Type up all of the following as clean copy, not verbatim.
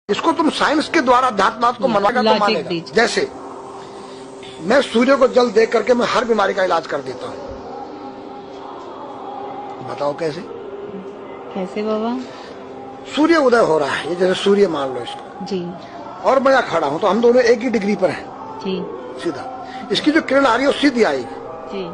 इसको तुम साइंस के द्वारा अध्यात्मवाद को मनाएगा तो मानेगा। जैसे मैं सूर्य को जल दे करके मैं हर बीमारी का इलाज कर देता हूँ। बताओ कैसे? कैसे बाबा? सूर्य उदय हो रहा है, ये जैसे सूर्य मान लो इसको जी, और मैं यहाँ खड़ा हूँ तो हम दोनों एक ही डिग्री पर हैं जी, सीधा। इसकी जो किरण आ रही है वो सीधी आएगी जी,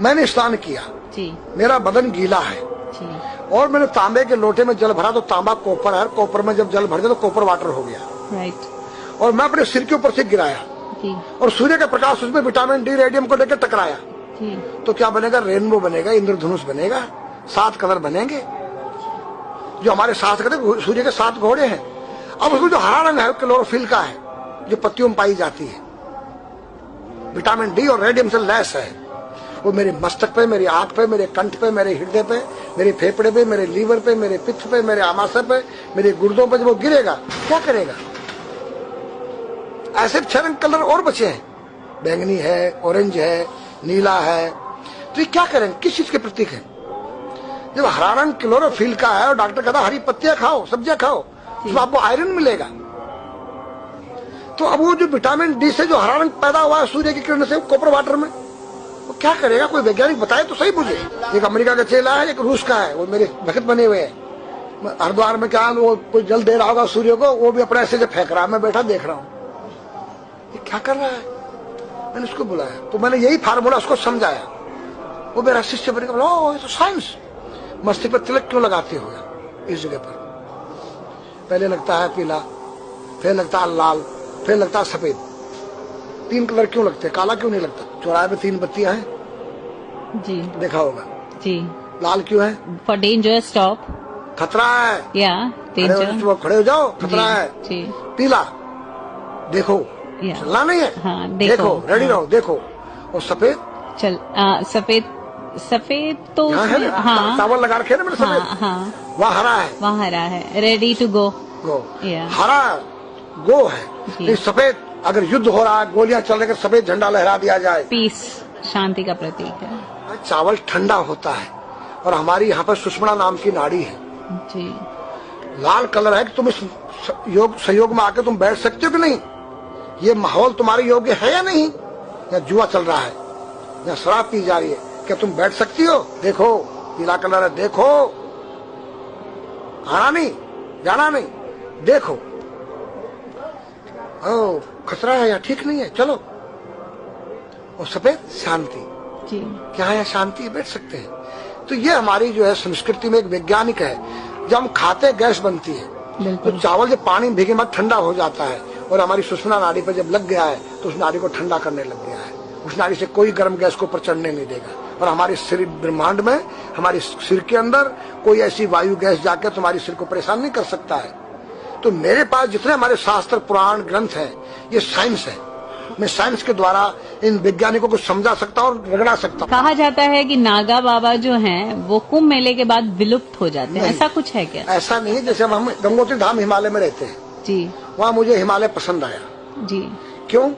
मैंने स्नान किया जी, मेरा बदन गीला है जी, और मैंने तांबे के लोटे में जल भरा तो तांबा कॉपर है, कॉपर में जब जल भर गया तो कॉपर वाटर हो गया। राइट। और मैं अपने सिर के ऊपर से गिराया जी, और सूर्य का प्रकाश उसमें विटामिन डी रेडियम को लेकर टकराया जी, तो क्या बनेगा? रेनबो बनेगा, इंद्रधनुष बनेगा, 7 कलर बनेंगे। जो हमारे 7 कलर सूर्य के 7 घोड़े हैं। अब उसमें जो हरा रंग है क्लोरोफिल का है, जो पत्तियों में पाई जाती है, विटामिन डी और रेडियम से लैस है। वो मेरे मस्तक पे, मेरी आंख पे, मेरे कंठ पे, मेरे हृदय पे, मेरे फेफड़े पे, मेरे लीवर पे, मेरे पित्त पे, मेरे आमाशय पे, मेरे गुर्दों पे जब वो गिरेगा क्या करेगा? ऐसे 6 रंग कलर और बचे हैं, बैंगनी है, ऑरेंज है, नीला है। तो ये क्या करेंगे? किस चीज के प्रतीक है? जब हरा रंग क्लोरोफिल का है और डॉक्टर कहता हरी पत्तियां खाओ, सब्जियां खाओ, तो आपको आयरन मिलेगा। तो अब वो जो विटामिन डी से जो हरा रंग पैदा हुआ है सूर्य की किरण से कॉपर वाटर में, वो क्या करेगा? कोई वैज्ञानिक बताए तो सही मुझे। एक अमेरिका का चेला है, एक रूस का है, वो मेरे भक्त बने हुए हैं। हरिद्वार में क्या वो कोई जल दे रहा होगा सूर्य को, वो भी अपने ऐसे जो फेंक रहा है, मैं बैठा देख रहा हूँ ये क्या कर रहा है। मैंने उसको बुलाया तो मैंने यही फार्मूला उसको समझाया। वो मेरा शिष्य बन गया, ओ ये तो साइंस। मस्तिष्क पर तिलक क्यों लगाते हो इस जगह पर? पहले लगता है पीला, फिर लगता है लाल, फिर लगता है सफेद। 3 कलर क्यों लगते हैं? काला क्यों नहीं लगता? चौराहे में 3 बत्तियां हैं, जी देखा होगा जी। लाल क्यों है? फॉर डेंजर, स्टॉप, खतरा है, या डेंजर, खड़े हो जाओ, खतरा है जी। पीला देखो, चलना नहीं है, हाँ, देखो रेडी रहो, देखो। और सफेद चल, सफेद, सफेद तो है, हाँ, टावल लगा रखे ना मैंने सफेद, हाँ, हाँ, वहाँ हरा है, वहाँ हरा है, रेडी टू गो, हरा गो है। सफेद अगर युद्ध हो रहा है, गोलियां चल रही, सफेद झंडा लहरा दिया जाए, पीस, शांति का प्रतीक है। चावल ठंडा होता है और हमारी यहाँ पर सुषुम्ना नाम की नाड़ी है जी। लाल कलर है कि तुम इस योग सहयोग में आके तुम बैठ सकते हो कि नहीं? ये माहौल तुम्हारे योग्य है या नहीं? या जुआ चल रहा है, या शराब पी जा रही है, क्या तुम बैठ सकती हो? देखो पीला कलर है, देखो, आना नहीं, जाना नहीं, देखो। ओ खतरा है या ठीक नहीं है, चलो। और सफेद शांति जी, क्या है? शांति, बैठ सकते हैं। तो ये हमारी जो है संस्कृति में एक वैज्ञानिक है। जब हम खाते हैं गैस बनती है, तो चावल जब पानी भीगे में ठंडा हो जाता है और हमारी सुषुम्ना नाड़ी पर जब लग गया है तो उस नाड़ी को ठंडा करने लग गया है। उस नाड़ी से कोई गर्म गैस को ऊपर चढ़ने नहीं देगा। और हमारे सिर ब्रह्मांड में, हमारे सिर के अंदर कोई ऐसी वायु गैस जाकर तुम्हारे सिर को परेशान नहीं कर सकता है। तो मेरे पास जितने हमारे शास्त्र पुराण ग्रंथ हैं, ये साइंस है। मैं साइंस के द्वारा इन वैज्ञानिकों को समझा सकता हूँ और रगड़ा सकता हूँ। कहा जाता है कि नागा बाबा जो हैं वो कुंभ मेले के बाद विलुप्त हो जाते हैं, ऐसा कुछ है क्या? ऐसा नहीं है। जैसे हम गंगोत्री धाम हिमालय में रहते हैं जी, वहाँ मुझे हिमालय पसंद आया जी। क्यों?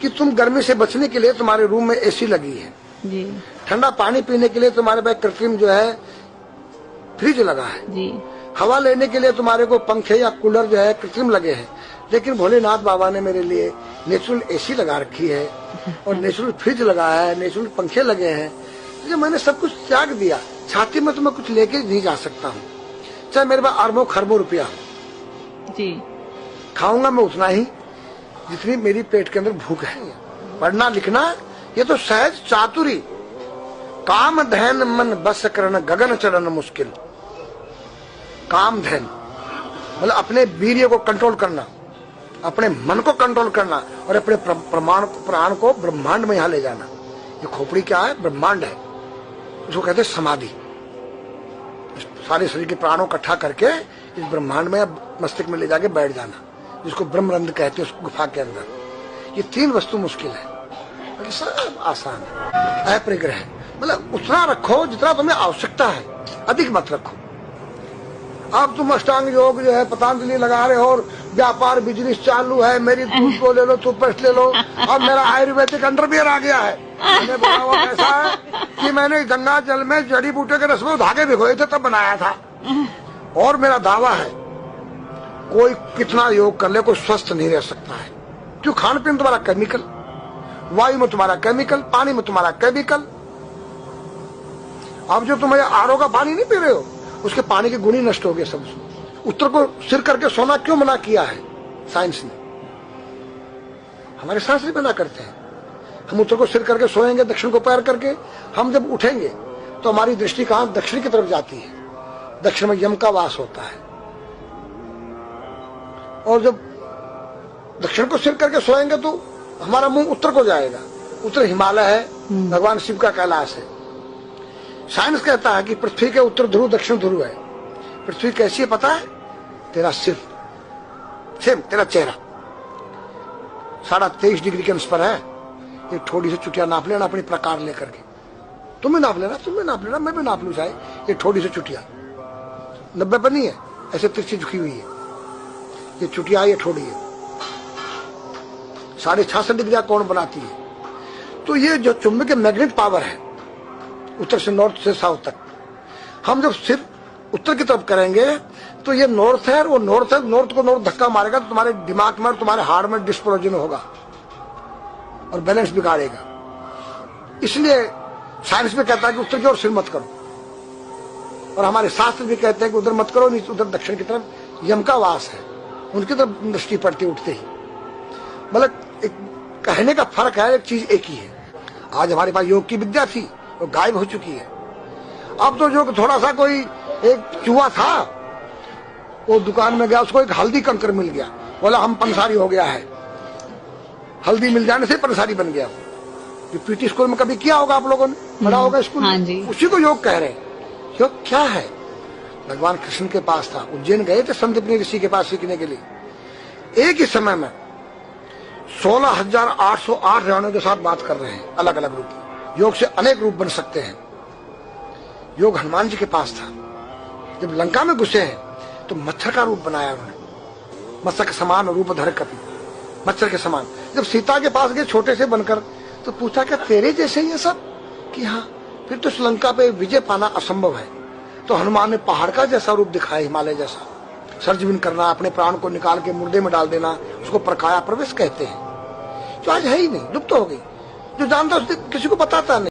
कि तुम गर्मी से बचने के लिए तुम्हारे रूम में एसी लगी है जी, ठंडा पानी पीने के लिए तुम्हारे पास कृत्रिम जो है फ्रिज लगा है जी, हवा लेने के लिए तुम्हारे को पंखे या कूलर जो है कृत्रिम लगे हैं। लेकिन भोलेनाथ बाबा ने मेरे लिए नेचुरल एसी लगा रखी है और नेचुरल फ्रिज लगाया है, नेचुरल पंखे लगे हैं। तो मैंने सब कुछ त्याग दिया। छाती में तो मैं कुछ लेके नहीं जा सकता हूँ, चाहे मेरे पास अरबों खरबों रुपया जी, खाऊंगा मैं उतना ही जितनी मेरी पेट के अंदर भूख है। पढ़ना लिखना ये तो सहज चातुरी, काम धैन मन बस करन गगन चढ़न मुश्किल। काम धैन मतलब अपने वीर्य को कंट्रोल करना, अपने मन को कंट्रोल करना और अपने प्राण को ब्रह्मांड में यहाँ ले जाना। ये खोपड़ी क्या है? ब्रह्मांड है। उसको कहते हैं समाधि। सारे शरीर के प्राणों इकट्ठा करके इस ब्रह्मांड में मस्तिष्क में ले जाके बैठ जाना, जिसको ब्रह्मरंध्र कहते हैं, उस गुफा के अंदर। ये 3 वस्तु मुश्किल है, बाकी सब आसान है। अपरिग्रह मतलब उतना रखो जितना तुम्हें आवश्यकता है, अधिक मत रखो। अब तुम अष्टांग योग जो है पतंजलि लगा रहे हो और व्यापार बिजनेस चालू है, मेरी दूध को ले लो, टूथपेस्ट ले लो। अब मेरा आयुर्वेदिक अंडरवियर आ गया है। मैंने बोला वो कैसा है कि मैंने गंगा जल में जड़ी बूटे के रस में धागे भिगोए थे तब बनाया था। और मेरा दावा है कोई कितना योग कर ले कोई स्वस्थ नहीं रह सकता है। क्यों? खान पीन तुम्हारा केमिकल, वायु में तुम्हारा केमिकल, पानी में तुम्हारा केमिकल। अब जो तुम आरओ का पानी नहीं पी रहे हो, उसके पानी के गुण ही नष्ट हो गए सब। उत्तर को सिर करके सोना क्यों मना किया है साइंस ने? हमारे शास्त्र मना करते हैं। हम उत्तर को सिर करके सोएंगे, दक्षिण को पैर करके। हम जब उठेंगे तो हमारी दृष्टि कहां? दक्षिण की तरफ जाती है। दक्षिण में यम का वास होता है। और जब दक्षिण को सिर करके सोएंगे तो हमारा मुंह उत्तर को जाएगा। उत्तर हिमालय है, भगवान शिव का कैलाश है। साइंस कहता है कि पृथ्वी के उत्तर ध्रुव दक्षिण ध्रुव है। पृथ्वी कैसी है पता है? तेरा सिर, सेम तेरा चेहरा 23.5 डिग्री के अंश पर है। एक थोड़ी सी चुटिया नाप लेना अपनी प्रकार लेकर के। तुम भी नाप लेना, तुम भी नाप लेना, मैं भी नाप लू चाहे। ये थोड़ी सी चुटिया 90 पर नहीं है, ऐसे तिरछी झुकी हुई है। ये चुटिया, ये थोड़ी है 66.5 डिग्री कोण बनाती है। तो ये जो चुंबक मैग्नेट पावर है उत्तर से नॉर्थ से साउथ तक, हम जब सिर उत्तर की तरफ करेंगे तो ये नॉर्थ है, वो नॉर्थ है। नॉर्थ को नॉर्थ धक्का मारेगा तो तुम्हारे दिमाग में और तुम्हारे हार्ट में डिस्पोजन होगा और बैलेंस बिगाड़ेगा। इसलिए साइंस में कहता है कि उत्तर की ओर सिर मत करो, और हमारे शास्त्र भी कहते हैं कि उधर मत करो, नहीं उधर दक्षिण की तरफ यम का वास है, उनकी तरफ दृष्टि पड़ती उठते ही। मतलब एक कहने का फर्क है, एक चीज एक ही है। आज हमारे पास योग की विद्या थी, वो गायब हो चुकी है। अब तो जो थोड़ा सा कोई एक चूहा था, वो दुकान में गया, उसको एक हल्दी कंकर मिल गया, बोला हम पंसारी हो गया है। हल्दी मिल जाने से पंसारी बन गया। पीटी स्कूल में कभी किया होगा आप लोगों ने, पढ़ा होगा स्कूल में, उसी को योग कह रहे हैं। योग क्या है? भगवान कृष्ण के पास था, उज्जैन गए थे संदीपनी ऋषि के पास सीखने के लिए। एक ही समय में 16,808 रावणों के साथ बात कर रहे हैं, अलग अलग रूप। योग से अनेक रूप बन सकते हैं। योग हनुमान जी के पास था। जब लंका में घुसे हैं तो मच्छर का रूप बनाया उन्होंने, मत्स्य के समान रूप धर कपि, मच्छर के समान। जब सीता के पास गए छोटे से बनकर, तो पूछा क्या तेरे जैसे ये सब? कि हाँ। फिर तो श्रीलंका पे विजय पाना असंभव है। तो हनुमान ने पहाड़ का जैसा रूप दिखाया, हिमालय जैसा। सर्जविन करना, अपने प्राण को निकाल के मुर्दे में डाल देना, उसको प्रकाया प्रवेश कहते हैं, जो आज है ही नहीं, लुप्त हो गई। जो जानता किसी को बताता नहीं।